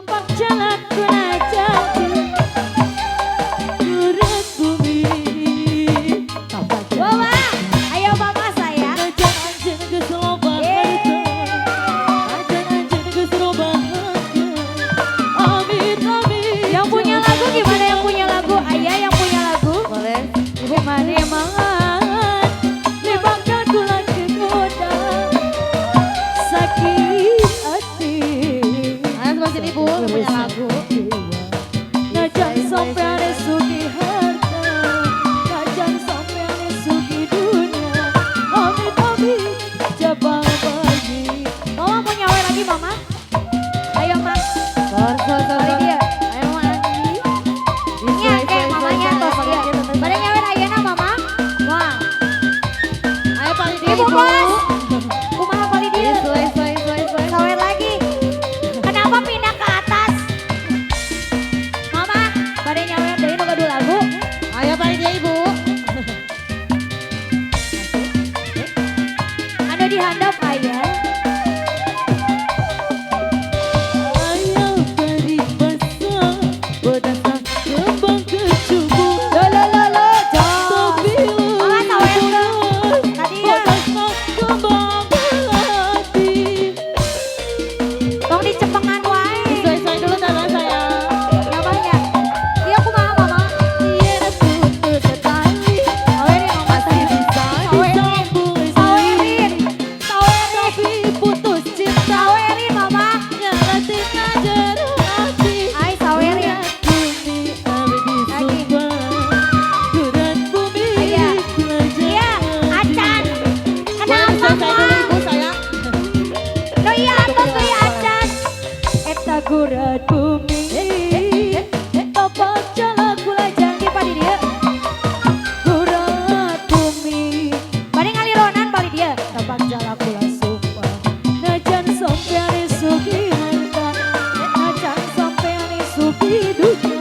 Topak jalan jadi urat bumi. Topak Bawa, ayo mama saya. anjen-anjen keseloban harta. Anjen-anjen keseloban harta. Amin amin. Yang punya lagu gimana yang punya lagu? Ayah yang punya lagu? Boleh. Ibu mana Semangat lebangkan kula kegoda sakit hati. Masih ibu punya lagu. Najan sampai ada sugi harta, najan sampai ada sugi dunia. Amit amit jabal bagi. Mama mau nyawer lagi mama? Ayo mak. Kali dia. Ayo mama lagi. Iya kayak mamanya tos dia. Pada nyawer ayana mama. Wah. Ayo paling dia Ibu bos. Kumaha kali dia. Sawer lagi. Kenapa pindah ke atas? Mama, pada nyawer dari nu gaduh lagu. Ayo paling dia ibu. Anu dihandap ayah. Ayo beri basah, berdasar kembang kecubu. Lo, jom. Tapi Mama sawer ke. Tadi ya. berdasar kembang melati. Tong dicepengan wae. Sesuai dulu tangan saya. Namanya. Iya kumaha mama? Tiada putus tali, Sawerin mama masih saya. bisa Sawerin. disambung Sawerin. tapi putus cinta. Sawerin mama. Nyalatin aja hati. Ay sawerin. Bumi abdi sumpah, berat bumi Iya. pelajar. Iya, acan. Kenapa mama? No iya atas beli acan. Eta gurat bumi, topak jalan kula janji Di padi dia. gurat bumi. Bade ngalironan bali dia. Tapak jala kula sumpah, najan sampean sugi harta, najan sampean sugi dunia.